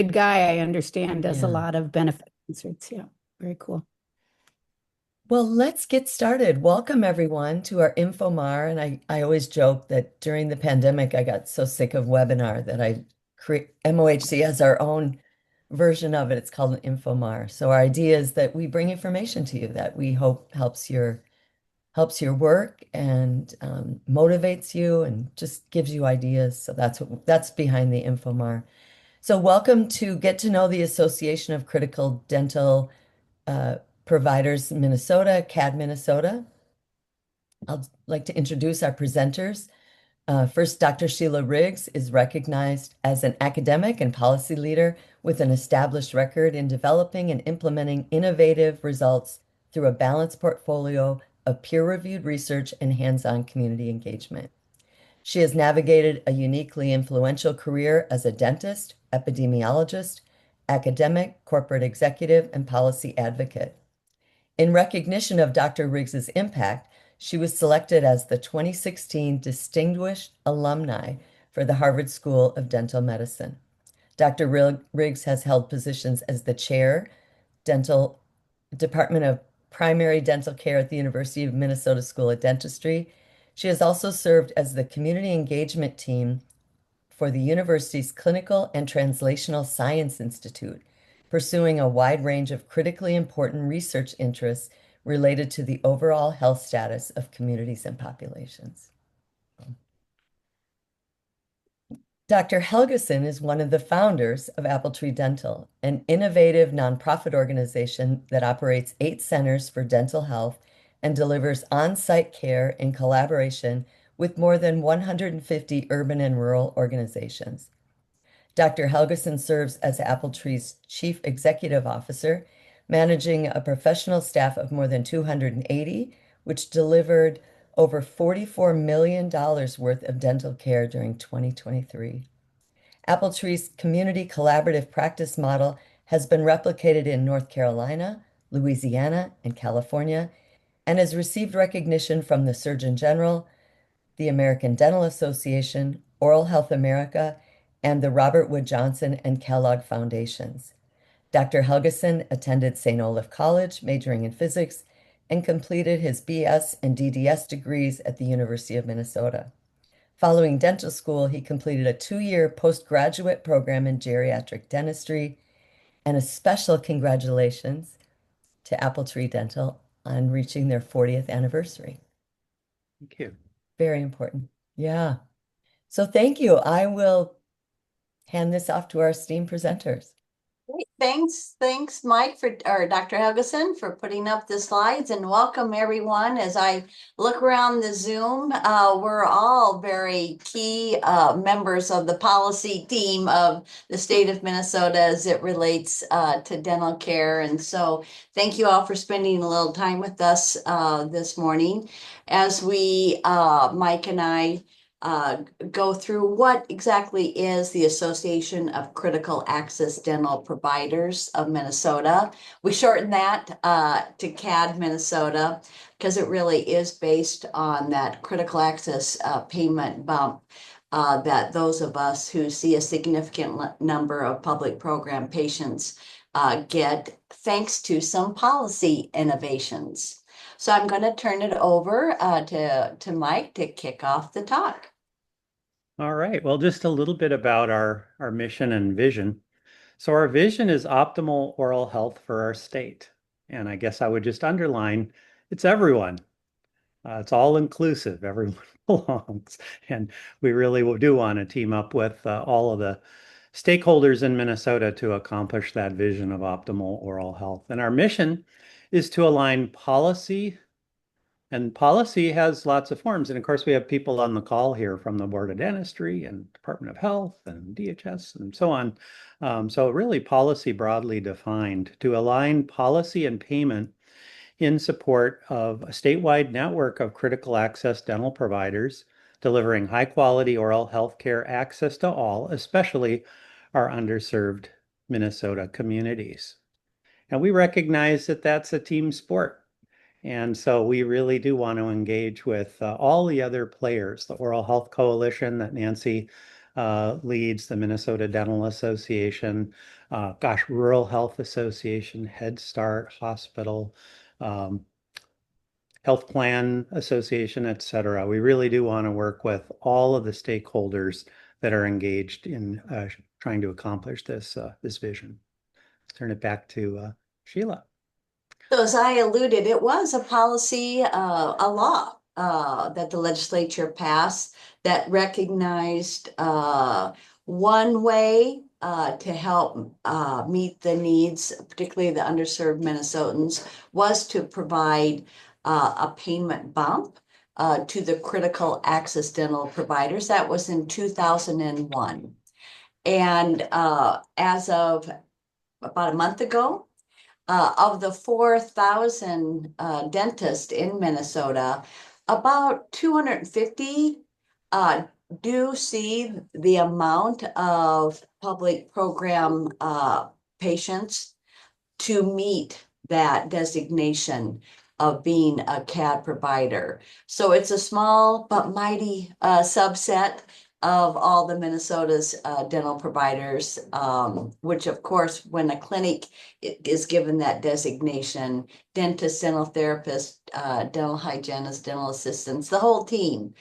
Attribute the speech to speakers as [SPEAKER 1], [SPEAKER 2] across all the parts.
[SPEAKER 1] good guy, I understand, does a
[SPEAKER 2] Yeah.
[SPEAKER 1] lot of benefit concerts. Yeah, very cool.
[SPEAKER 2] Well, let's get started. Welcome everyone to our Infomar. And I always joke that during the pandemic, I got so sick of webinar that I create MOHC has our own version of it. It's called an Infomar. So our idea is that we bring information to you that we hope helps your work and motivates you and just gives you ideas. So that's behind the Infomar. So welcome to Get to Know the Association of Critical Dental uh, Providers Minnesota, CAD Minnesota. I'd like to introduce our presenters. First, Dr. Sheila Riggs is recognized as an academic and policy leader with an established record in developing and implementing innovative results through a balanced portfolio of peer-reviewed research and hands-on community engagement. She has navigated a uniquely influential career as a dentist, epidemiologist, academic, corporate executive, and policy advocate. In recognition of Dr. Riggs's impact, she was selected as the 2016 Distinguished Alumni for the Harvard School of Dental Medicine. Dr. Riggs has held positions as the chair, Dental Department of Primary Dental Care at the University of Minnesota School of Dentistry. She has also served as the community engagement team for the university's Clinical and Translational Science Institute, pursuing a wide range of critically important research interests related to the overall health status of communities and populations. Dr. Helgeson is one of the founders of Apple Tree Dental, an innovative nonprofit organization that operates 8 centers for dental health and delivers on-site care in collaboration with more than 150 urban and rural organizations. Dr. Helgeson serves as Apple Tree's Chief Executive Officer, managing a professional staff of more than 280, which delivered over $44 million worth of dental care during 2023. Apple Tree's community collaborative practice model has been replicated in North Carolina, Louisiana, and California, and has received recognition from the Surgeon General, the American Dental Association, Oral Health America, and the Robert Wood Johnson and Kellogg Foundations. Dr. Helgeson attended St. Olaf College, majoring in physics, and completed his BS and DDS degrees at the University of Minnesota. Following dental school, he completed a 2-year postgraduate program in geriatric dentistry, and a special congratulations to Apple Tree Dental on reaching their 40th anniversary.
[SPEAKER 3] Thank you.
[SPEAKER 2] Very important. Yeah. So thank you. I will hand this off to our esteemed presenters.
[SPEAKER 4] Great. Thanks, Mike, or Dr. Helgeson, for putting up the slides, and welcome everyone. As I look around the Zoom, we're all very key members of the policy team of the state of Minnesota as it relates to dental care. And so thank you all for spending a little time with us this morning as Mike and I, go through what exactly is the Association of Critical Access Dental Providers of Minnesota. We shorten that to CAD Minnesota because it really is based on that critical access payment bump that those of us who see a significant number of public program patients get thanks to some policy innovations. So I'm going to turn it over to Mike to kick off the talk.
[SPEAKER 3] All right. Well, just a little bit about our mission and vision. So our vision is optimal oral health for our state. And I guess I would just underline it's everyone. It's all inclusive. Everyone belongs. And we really do want to team up with all of the stakeholders in Minnesota to accomplish that vision of optimal oral health. And our mission is to align policy. And policy has lots of forms. And of course, we have people on the call here from the Board of Dentistry and Department of Health and DHS and so on. So really policy broadly defined to align policy and payment in support of a statewide network of critical access dental providers delivering high quality oral health care access to all, especially our underserved Minnesota communities. And we recognize that that's a team sport. And so we really do want to engage with all the other players, the Oral Health Coalition that Nancy leads, the Minnesota Dental Association, Rural Health Association, Head Start, Hospital, um, Health Plan Association, et cetera. We really do want to work with all of the stakeholders that are engaged in trying to accomplish this vision. Turn it back to Sheila.
[SPEAKER 4] So as I alluded, it was a policy, a law that the legislature passed that recognized one way to help meet the needs, particularly the underserved Minnesotans, was to provide a payment bump to the critical access dental providers. That was in 2001. And as of about a month ago, of the 4,000 dentists in Minnesota, about 250 do see the amount of public program patients to meet that designation of being a CAD provider. So it's a small but mighty subset of all the Minnesota's dental providers, which of course, when a clinic is given that designation, dentist, dental therapist, dental hygienist, dental assistants, the whole team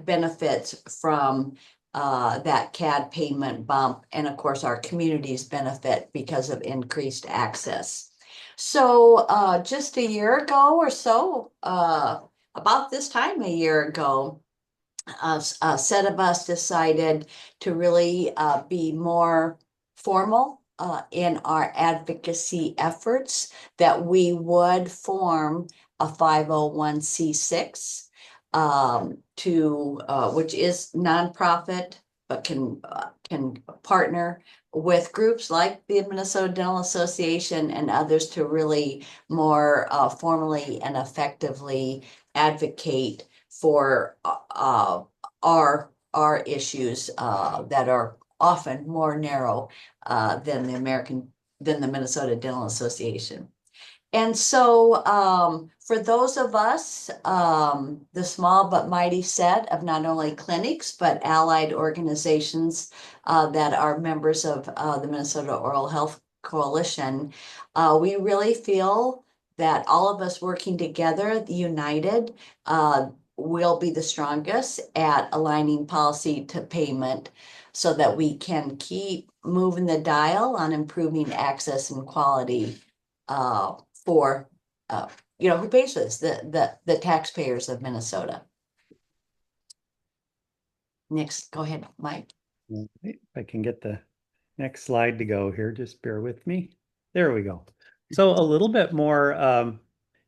[SPEAKER 4] benefits from that CAD payment bump. And of course, our communities benefit because of increased access. So just a year ago or so, about this time a year ago, a set of us decided to really be more formal in our advocacy efforts, that we would form a 501c6 which is nonprofit, but can partner with groups like the Minnesota Dental Association and others to really more formally and effectively advocate for our issues that are often more narrow than the Minnesota Dental Association. And so for those of us, the small but mighty set of not only clinics, but allied organizations that are members of the Minnesota Oral Health Coalition, we really feel that all of us working together, united, will be the strongest at aligning policy to payment so that we can keep moving the dial on improving access and quality for who pays this, the taxpayers of Minnesota. Next, go ahead, Mike.
[SPEAKER 3] If I can get the next slide to go here, just bear with me. There we go. So a little bit more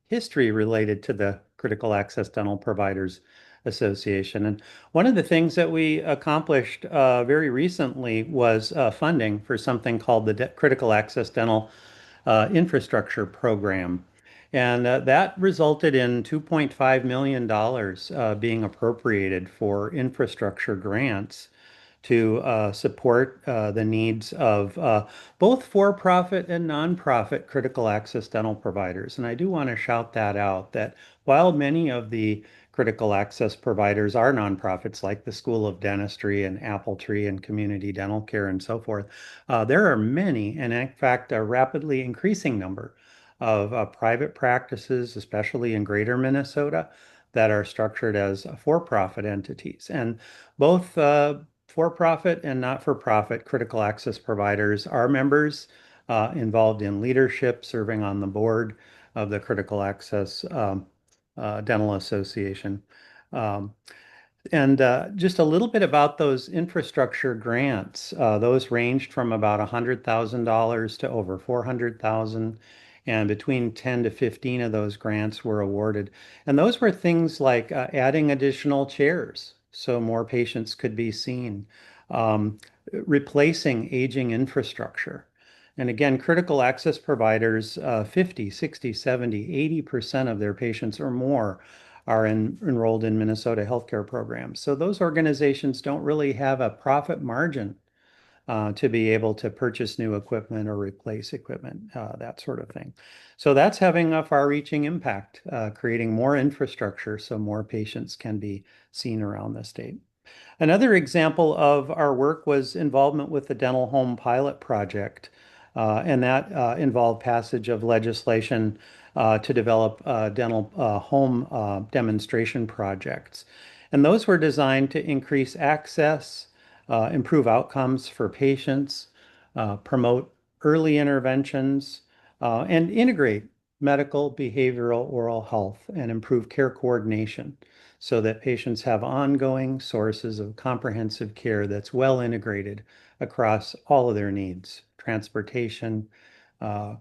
[SPEAKER 3] history related to the Critical Access Dental Providers Association. And one of the things that we accomplished very recently was funding for something called the Critical Access Dental Infrastructure Program. And that resulted in $2.5 million being appropriated for infrastructure grants to support the needs of both for-profit and nonprofit critical access dental providers. And I do want to shout that out, that while many of the critical access providers are nonprofits like the School of Dentistry and Apple Tree and Community Dental Care and so forth, there are many, and in fact, a rapidly increasing number of private practices, especially in greater Minnesota, that are structured as for-profit entities. And both for-profit and not-for-profit critical access providers are members involved in leadership, serving on the board of the Critical Access Dental Association. And just a little bit about those infrastructure grants. Those ranged from about $100,000 to over $400,000. And between 10 to 15 of those grants were awarded. And those were things like adding additional chairs so more patients could be seen, replacing aging infrastructure. And again, critical access providers, 50, 60, 70, 80% of their patients or more are enrolled in Minnesota healthcare programs. So those organizations don't really have a profit margin to be able to purchase new equipment or replace equipment, that sort of thing. So that's having a far-reaching impact, creating more infrastructure so more patients can be seen around the state. Another example of our work was involvement with the Dental Home Pilot Project, and that involved passage of legislation to develop dental home demonstration projects. And those were designed to increase access, improve outcomes for patients, promote early interventions, and integrate medical, behavioral, oral health, and improve care coordination so that patients have ongoing sources of comprehensive care that's well integrated across all of their needs, transportation, uh,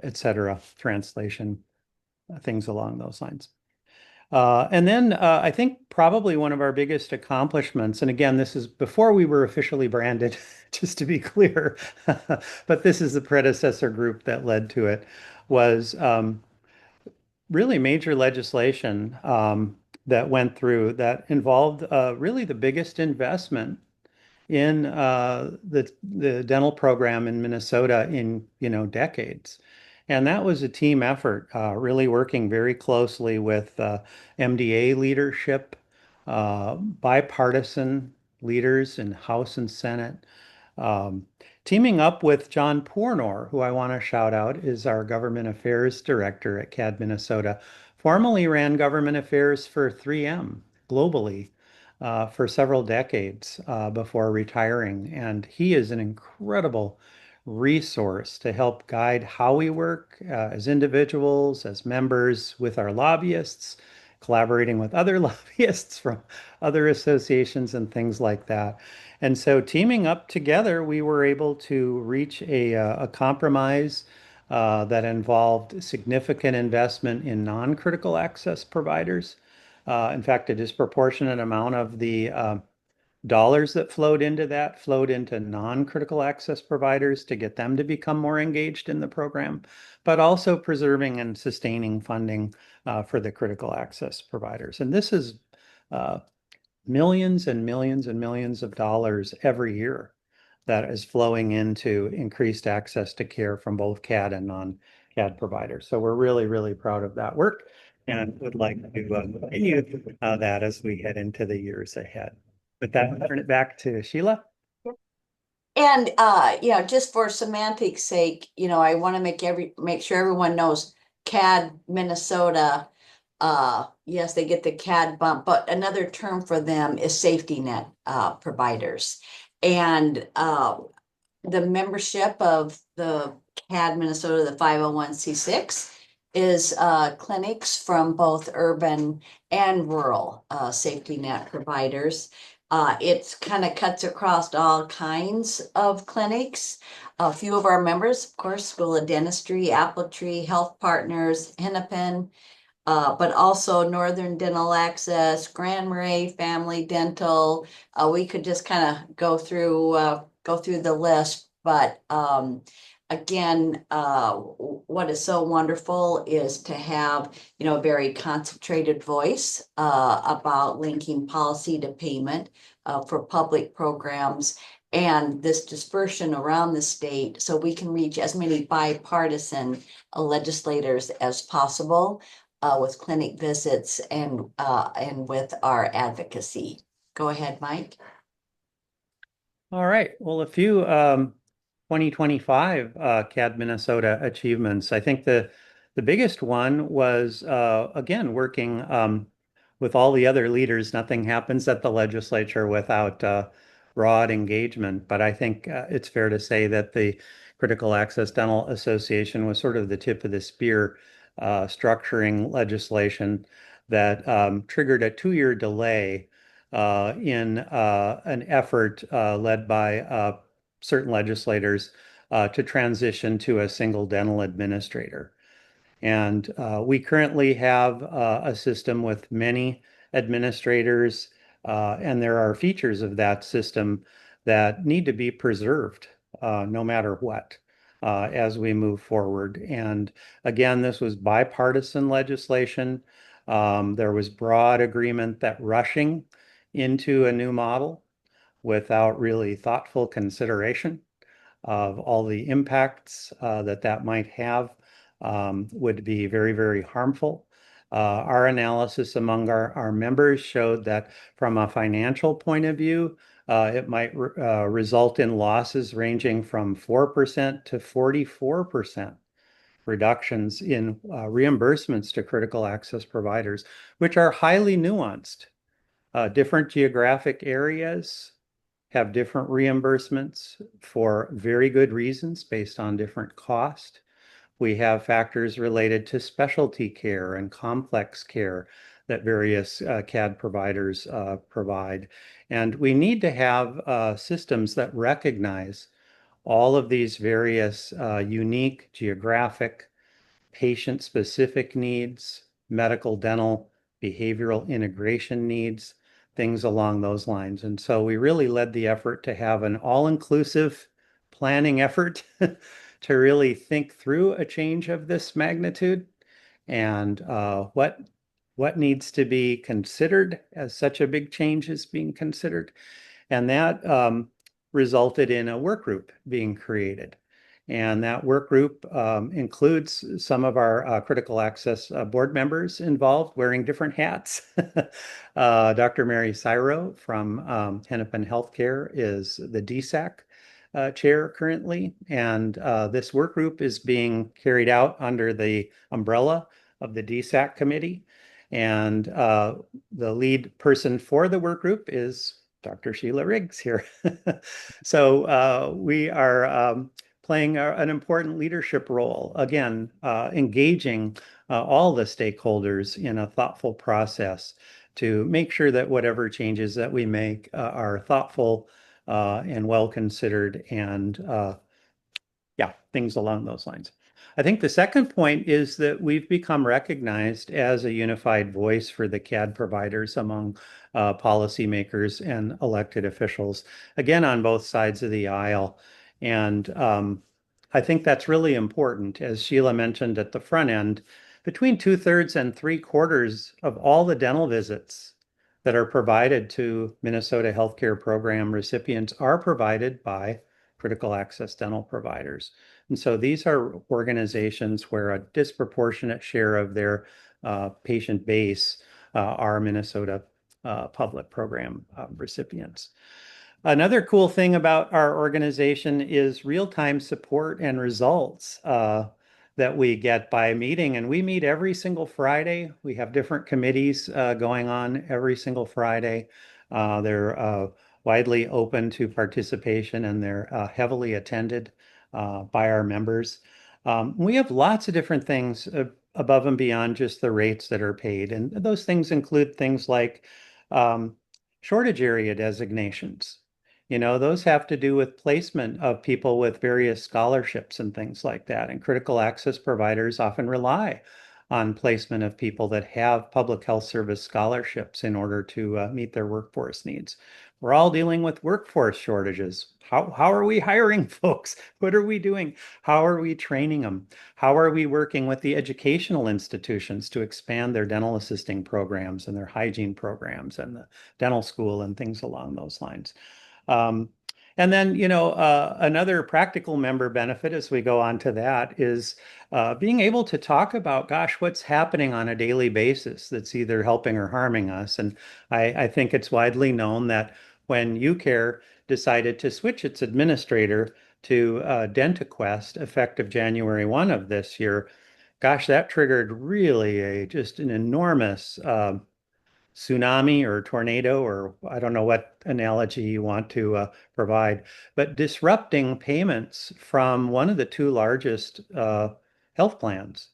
[SPEAKER 3] et cetera, translation, things along those lines. And then I think probably one of our biggest accomplishments, and again, this is before we were officially branded, just to be clear, but this is the predecessor group that led to it, was really major legislation that went through that involved really the biggest investment in the dental program in Minnesota in decades. And that was a team effort, really working very closely with MDA leadership, bipartisan leaders in House and Senate, um, teaming up with John Pornor, who I want to shout out, is our government affairs director at CAD Minnesota, formerly ran government affairs for 3M globally for several decades before retiring. And he is an incredible resource to help guide how we work as individuals, as members, with our lobbyists, collaborating with other lobbyists from other associations and things like that. And so teaming up together, we were able to reach a compromise that involved significant investment in non-critical access providers. In fact, a disproportionate amount of the dollars that flowed into that flowed into non-critical access providers to get them to become more engaged in the program, but also preserving and sustaining funding for the critical access providers. And this is millions and millions and millions of dollars every year that is flowing into increased access to care from both CAD and non-CAD providers. So we're really, really proud of that work and would like to continue that as we head into the years ahead. With that, I'll turn it back to Sheila.
[SPEAKER 4] And just for semantics sake, I want to make sure everyone knows CAD Minnesota. Yes, they get the CAD bump, but another term for them is safety net providers. And the membership of the CAD Minnesota, the 501c6, is clinics from both urban and rural safety net providers. It kind of cuts across all kinds of clinics. A few of our members, of course, School of Dentistry, Apple Tree, Health Partners, Hennepin, but also Northern Dental Access, Grand Marais Family Dental. We could just kind of go through the list, but again, what is so wonderful is to have a very concentrated voice about linking policy to payment for public programs and this dispersion around the state so we can reach as many bipartisan legislators as possible with clinic visits and with our advocacy. Go ahead, Mike.
[SPEAKER 3] All right. Well, a few 2025 CAD Minnesota achievements. I think the biggest one was again working with all the other leaders. Nothing happens at the legislature without broad engagement. But I think it's fair to say that the Critical Access Dental Association was sort of the tip of the spear structuring legislation that triggered a 2-year delay in an effort led by certain legislators to transition to a single dental administrator. And we currently have a system with many administrators, and there are features of that system that need to be preserved no matter what as we move forward. And again, this was bipartisan legislation. There was broad agreement that rushing into a new model without really thoughtful consideration of all the impacts that might have would be very, very harmful. Our analysis among our members showed that from a financial point of view, it might result in losses ranging from 4% to 44% reductions in reimbursements to critical access providers, which are highly nuanced. Different geographic areas have different reimbursements for very good reasons based on different cost. We have factors related to specialty care and complex care that various CAD providers provide. And we need to have systems that recognize all of these various unique geographic, patient-specific needs, medical, dental, behavioral integration needs, things along those lines. And so we really led the effort to have an all-inclusive planning effort to really think through a change of this magnitude and what needs to be considered as such a big change is being considered. And that resulted in a work group being created. And that work group includes some of our critical access board members involved wearing different hats. Dr. Mary Syro from Hennepin Healthcare is the DSAC chair currently. And this work group is being carried out under the umbrella of the DSAC committee. And the lead person for the work group is Dr. Sheila Riggs here. So we are playing an important leadership role, again, engaging all the stakeholders in a thoughtful process to make sure that whatever changes that we make are thoughtful and well considered and yeah, things along those lines. I think the second point is that we've become recognized as a unified voice for the CAD providers among policymakers and elected officials, again, on both sides of the aisle. And I think that's really important. As Sheila mentioned at the front end, between 2/3 and 3/4 of all the dental visits that are provided to Minnesota healthcare program recipients are provided by critical access dental providers. And so these are organizations where a disproportionate share of their patient base are Minnesota public program recipients. Another cool thing about our organization is real-time support and results that we get by meeting. And we meet every single Friday. We have different committees going on every single Friday. They're widely open to participation and they're heavily attended by our members. We have lots of different things above and beyond just the rates that are paid. And those things include things like shortage area designations. You know, those have to do with placement of people with various scholarships and things like that. And critical access providers often rely on placement of people that have public health service scholarships in order to meet their workforce needs. We're all dealing with workforce shortages. How are we hiring folks? What are we doing? How are we training them? How are we working with the educational institutions to expand their dental assisting programs and their hygiene programs and the dental school and things along those lines? And then, you know, another practical member benefit as we go on to that is being able to talk about, gosh, what's happening on a daily basis that's either helping or harming us. And I think it's widely known that when UCare decided to switch its administrator to DentaQuest effective January 1 of this year, gosh, that triggered really just an enormous tsunami or tornado, or I don't know what analogy you want to provide, but disrupting payments from one of the two largest health plans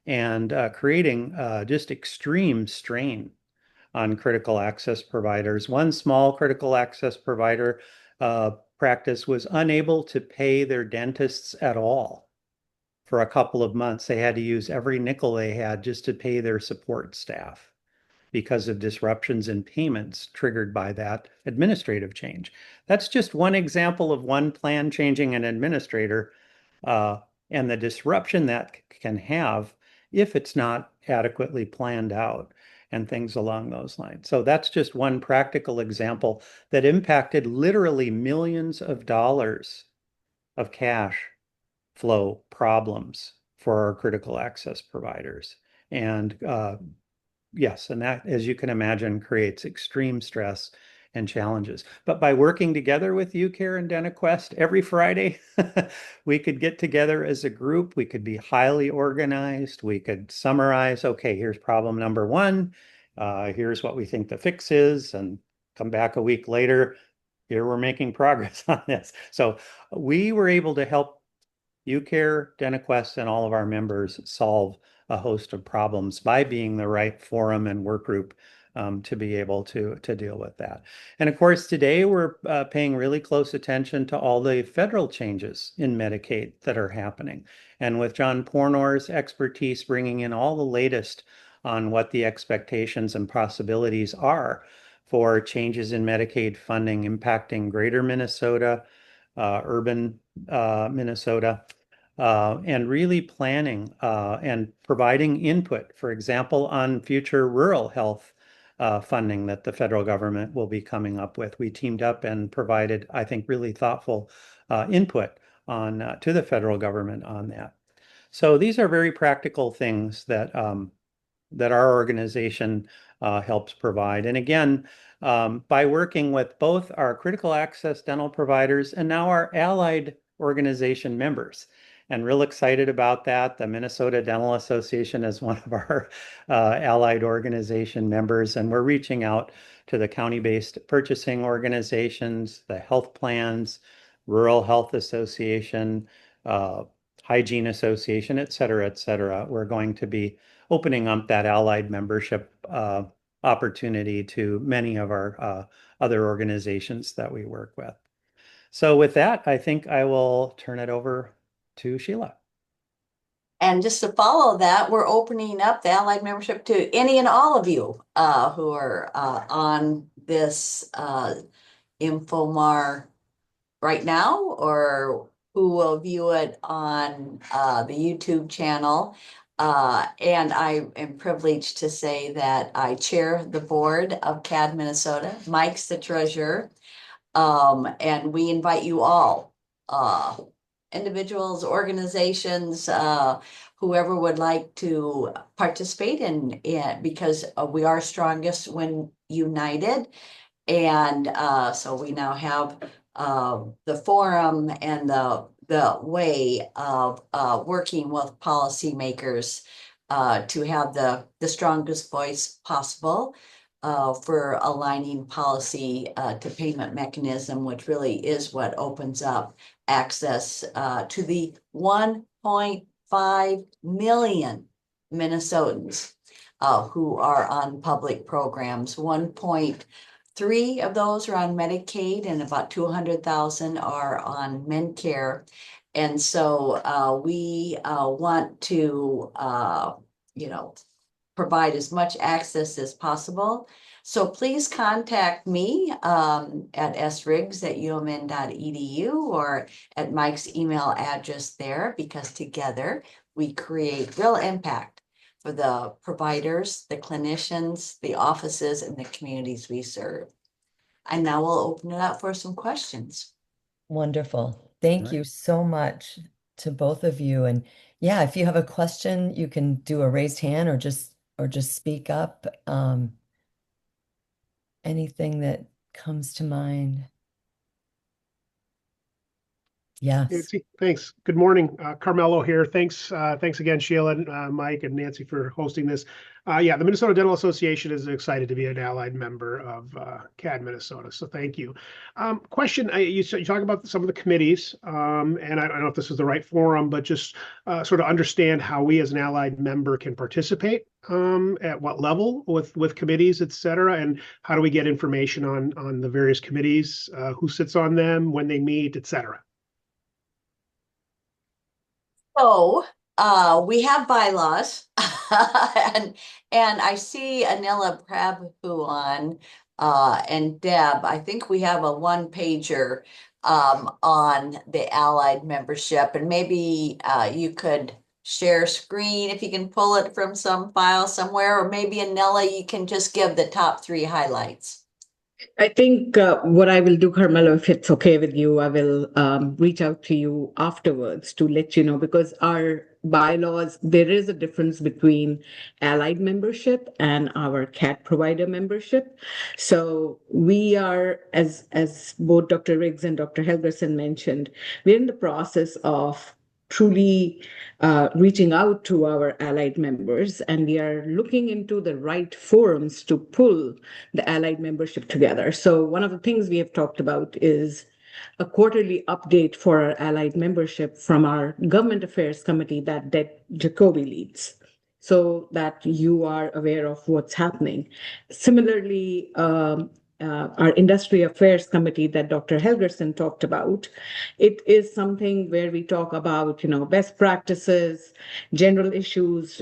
[SPEAKER 3] and creating just extreme strain on critical access providers. One small critical access provider practice was unable to pay their dentists at all for a couple of months. They had to use every nickel they had just to pay their support staff because of disruptions in payments triggered by that administrative change. That's just one example of one plan changing an administrator and the disruption that can have if it's not adequately planned out and things along those lines. So that's just one practical example that impacted literally millions of dollars of cash flow problems for our critical access providers. And yes, and that, as you can imagine, creates extreme stress and challenges. But by working together with UCare and DentaQuest every Friday, we could get together as a group. We could be highly organized. We could summarize, okay, here's problem number one. Here's what we think the fix is, and come back a week later. Here we're making progress on this. So we were able to help UCare, DentaQuest, and all of our members solve a host of problems by being the right forum and work group to be able to deal with that. And of course, today we're paying really close attention to all the federal changes in Medicaid that are happening. And with John Pornor's expertise bringing in all the latest on what the expectations and possibilities are for changes in Medicaid funding impacting greater Minnesota, urban Minnesota, and really planning and providing input, for example, on future rural health funding that the federal government will be coming up with. We teamed up and provided, I think, really thoughtful input on to the federal government on that. So these are very practical things that that our organization helps provide. And again, by working with both our critical access dental providers and now our allied organization members. And real excited about that. The Minnesota Dental Association is one of our allied organization members, and we're reaching out to the county-based purchasing organizations, the health plans, Rural Health Association, Hygiene Association, et cetera, et cetera. We're going to be opening up that allied membership opportunity to many of our other organizations that we work with. So with that, I think I will turn it over to Sheila.
[SPEAKER 4] And just to follow that, we're opening up the allied membership to any and all of you who are on this Infomar right now, or who will view it on the YouTube channel. And I am privileged to say that I chair the board of CAD Minnesota. Mike's the treasurer. And we invite you all, individuals, organizations, whoever would like to participate in it, because we are strongest when united. And so we now have the forum and the way of working with policymakers to have the strongest voice possible for aligning policy to payment mechanism, which really is what opens up access to the 1.5 million Minnesotans who are on public programs. 1.3 of those are on Medicaid, and about 200,000 are on Medicare. And so we want to, provide as much access as possible. So please contact me at sriggs@umn.edu or at Mike's email address there, because together we create real impact for the providers, the clinicians, the offices, and the communities we serve. And now we'll open it up for some questions.
[SPEAKER 2] Wonderful. Thank you so much to both of you. And yeah, if you have a question, you can do a raised hand or just speak up. Anything that comes to mind. Yes.
[SPEAKER 5] Nancy, thanks. Good morning. Carmelo here. Thanks again, Sheila, and Mike, and Nancy for hosting this. Yeah, the Minnesota Dental Association is excited to be an allied member of CAD Minnesota, so thank you. Question, you talk about some of the committees, and I don't know if this is the right forum, but just sort of understand how we as an allied member can participate, at what level with committees, et cetera, and how do we get information on the various committees, who sits on them, when they meet, et cetera.
[SPEAKER 4] So we have bylaws and I see Anila Prabhu and Deb. I think we have a one-pager on the allied membership, and maybe you could share screen if you can pull it from some file somewhere, or maybe Anila, you can just give the top 3 highlights.
[SPEAKER 6] I think what I will do, Carmelo, if it's okay with you, I will reach out to you afterwards to let you know, because our bylaws, there is a difference between allied membership and our CAD provider membership. So we are, as both Dr. Riggs and Dr. Helgerson mentioned, we're in the process of truly reaching out to our allied members, and we are looking into the right forums to pull the allied membership together. So one of the things we have talked about is a quarterly update for our allied membership from our government affairs committee that Jacoby leads, so that you are aware of what's happening. Similarly, our industry affairs committee that Dr. Helgerson talked about, it is something where we talk about, best practices, general issues,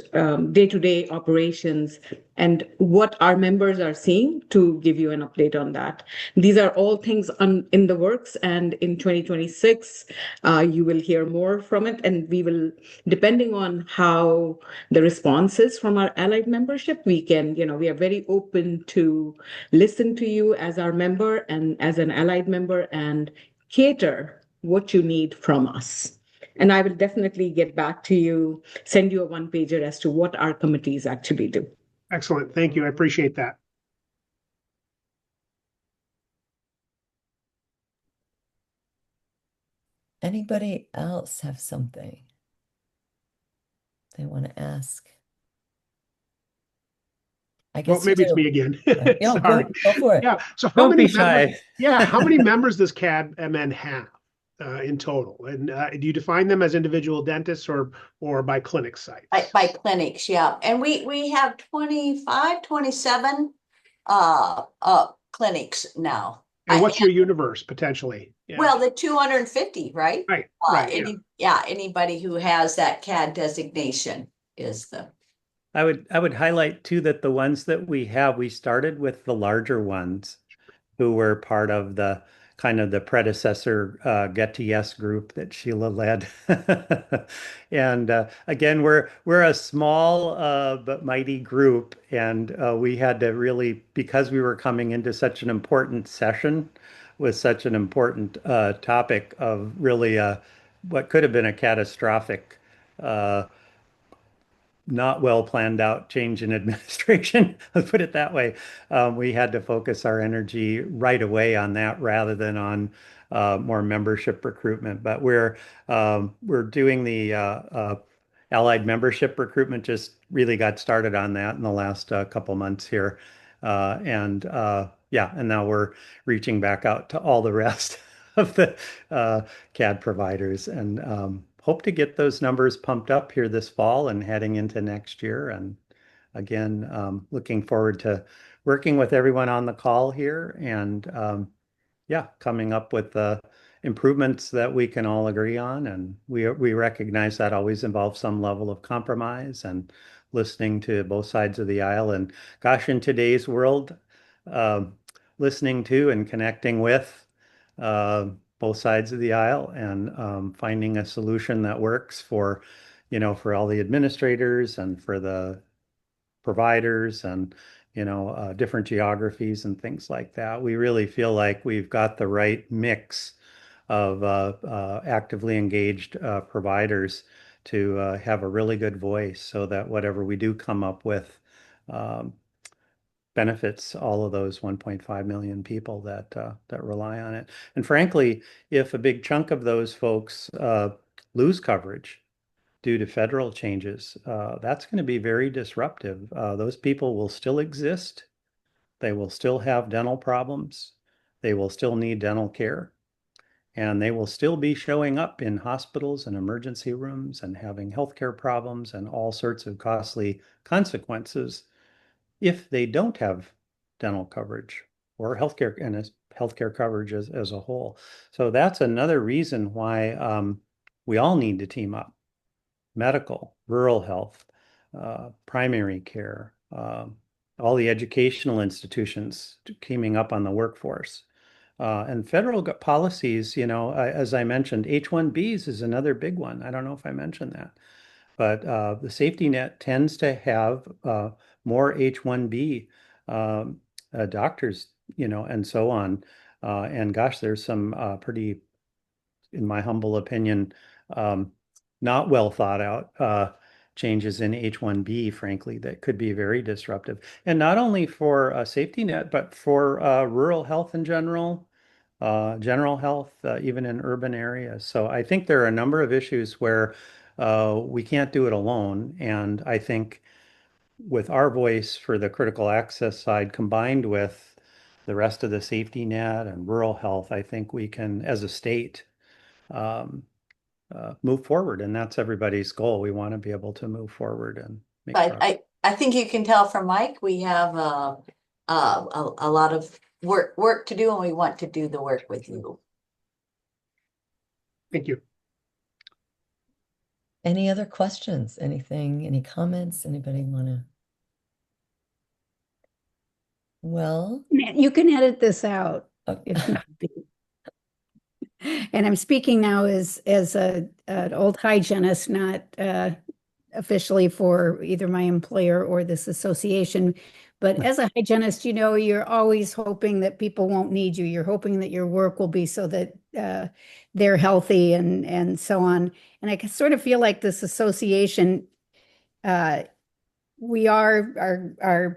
[SPEAKER 6] day-to-day operations, and what our members are seeing, to give you an update on that. These are all things in the works, and in 2026, you will hear more from it, and we will, depending on how the response is from our allied membership, we can, we are very open to listen to you as our member and as an allied member and cater what you need from us. And I will definitely get back to you, send you a one pager as to what our committees actually do.
[SPEAKER 5] Excellent. Thank you. I appreciate that.
[SPEAKER 2] Anybody else have something they want to ask? I
[SPEAKER 5] Well,
[SPEAKER 2] guess you
[SPEAKER 5] maybe it's
[SPEAKER 2] do.
[SPEAKER 5] me again.
[SPEAKER 2] Yeah,
[SPEAKER 5] Sorry.
[SPEAKER 2] go for it.
[SPEAKER 5] Yeah. So how
[SPEAKER 3] Don't
[SPEAKER 5] many
[SPEAKER 3] be
[SPEAKER 5] members?
[SPEAKER 3] shy.
[SPEAKER 5] Yeah. How many members does CAD-MN have in total? And do you define them as individual dentists or by clinic sites?
[SPEAKER 4] By clinics, yeah. And we have 25, 27 clinics now.
[SPEAKER 5] And what's your universe potentially? Yeah.
[SPEAKER 4] Well, the 250, right?
[SPEAKER 5] Right. Right.
[SPEAKER 4] Yeah. Anybody who has that CAD designation is the.
[SPEAKER 3] I would highlight too that the ones that we have, we started with the larger ones who were part of the kind of the predecessor Get to Yes group that Sheila led. And again, we're a small but mighty group, and we had to really, because we were coming into such an important session with such an important topic of really what could have been a catastrophic uh, not well planned out change in administration. Let's put it that way. We had to focus our energy right away on that rather than on more membership recruitment. But we're doing the allied membership recruitment. Just really got started on that in the last couple months here, and now we're reaching back out to all the rest of the CAD providers and hope to get those numbers pumped up here this fall and heading into next year. And again, looking forward to working with everyone on the call here and coming up with the improvements that we can all agree on. And we recognize that always involves some level of compromise and listening to both sides of the aisle. And gosh, in today's world, listening to and connecting with uh, both sides of the aisle and finding a solution that works for, for all the administrators and for the providers and, different geographies and things like that. We really feel like we've got the right mix of actively engaged providers to have a really good voice so that whatever we do come up with um, benefits all of those 1.5 million people that rely on it. And frankly, if a big chunk of those folks lose coverage due to federal changes, that's going to be very disruptive. Those people will still exist. They will still have dental problems. They will still need dental care. And they will still be showing up in hospitals and emergency rooms and having healthcare problems and all sorts of costly consequences if they don't have dental coverage or healthcare and healthcare coverage as a whole. So that's another reason why we all need to team up: medical, rural health, primary care, all the educational institutions teaming up on the workforce. And federal policies, as I mentioned, H-1Bs is another big one. I don't know if I mentioned that. But the safety net tends to have more H-1B doctors and so on. And gosh, there's some pretty, in my humble opinion, not well thought out changes in H-1B, frankly, that could be very disruptive. And not only for a safety net, but for rural health in general health, even in urban areas. So I think there are a number of issues where we can't do it alone. And I think with our voice for the critical access side combined with the rest of the safety net and rural health, I think we can, as a state, um, move forward. And that's everybody's goal. We want to be able to move forward and make
[SPEAKER 4] I,
[SPEAKER 3] progress.
[SPEAKER 4] I think you can tell from Mike, we have a lot of work to do, and we want to do the work with you.
[SPEAKER 5] Thank you.
[SPEAKER 2] Any other questions? Anything, any comments? Anybody want to? Well,
[SPEAKER 1] You can edit this out if
[SPEAKER 2] oh,
[SPEAKER 1] need be. And I'm speaking now as an old hygienist, not officially for either my employer or this association. But as a hygienist, you're always hoping that people won't need you. You're hoping that your work will be so that they're healthy and so on. And I sort of feel like this association, our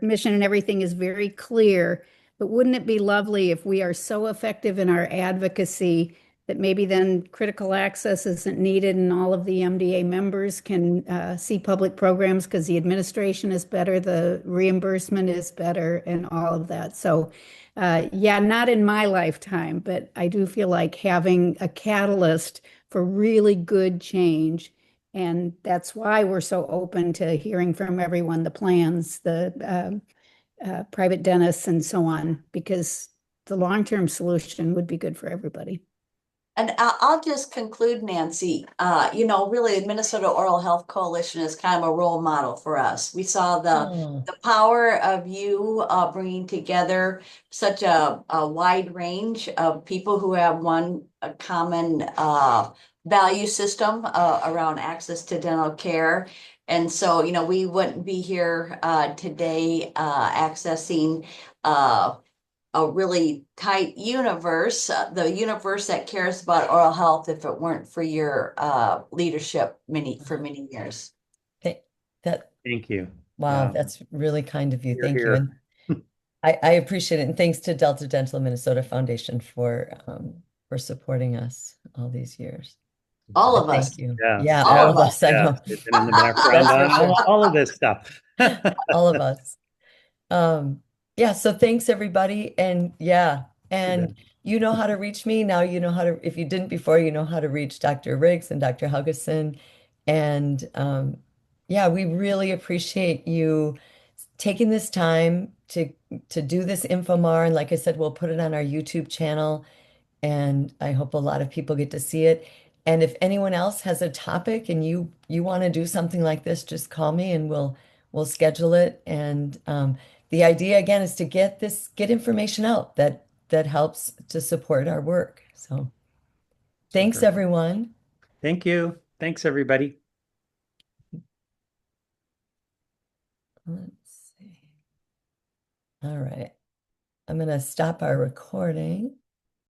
[SPEAKER 1] mission and everything is very clear, but wouldn't it be lovely if we are so effective in our advocacy that maybe then critical access isn't needed and all of the MDA members can see public programs because the administration is better, the reimbursement is better, and all of that. So, yeah, not in my lifetime, but I do feel like having a catalyst for really good change. And that's why we're so open to hearing from everyone, the plans, the private dentists, and so on, because the long-term solution would be good for everybody.
[SPEAKER 4] And I'll just conclude, Nancy. Really, the Minnesota Oral Health Coalition is kind of a role model for us. We saw
[SPEAKER 2] oh,
[SPEAKER 4] the power of you bringing together such a wide range of people who have one common value system around access to dental care. And so, we wouldn't be here today accessing a really tight universe, the universe that cares about oral health, if it weren't for your leadership for many years.
[SPEAKER 2] that,
[SPEAKER 3] Thank you.
[SPEAKER 2] wow,
[SPEAKER 3] Yeah,
[SPEAKER 2] that's really kind of you.
[SPEAKER 3] you're
[SPEAKER 2] Thank you.
[SPEAKER 3] here.
[SPEAKER 2] And I appreciate it. And thanks to Delta Dental Minnesota Foundation for supporting us all these years.
[SPEAKER 4] All of us.
[SPEAKER 2] Thank you.
[SPEAKER 3] Yes,
[SPEAKER 2] Yeah,
[SPEAKER 4] All
[SPEAKER 2] all
[SPEAKER 4] of
[SPEAKER 2] of us. I
[SPEAKER 3] yes.
[SPEAKER 2] know.
[SPEAKER 3] They've been in the background
[SPEAKER 2] That's for
[SPEAKER 3] on
[SPEAKER 2] sure.
[SPEAKER 3] all of this stuff.
[SPEAKER 2] All of us. Yeah, so thanks everybody. And yeah, and you know how to reach me. Now you know how to, if you didn't before, you know how to reach Dr. Riggs and Dr. Helgeson. And yeah, we really appreciate you taking this time to do this Infomar. And like I said, we'll put it on our YouTube channel, and I hope a lot of people get to see it. And if anyone else has a topic and you want to do something like this, just call me and we'll schedule it. And the idea again is to get information out that helps to support our work. So thanks
[SPEAKER 3] Super.
[SPEAKER 2] everyone.
[SPEAKER 3] Thank you. Thanks, everybody.
[SPEAKER 2] Let's see. All right. I'm going to stop our recording.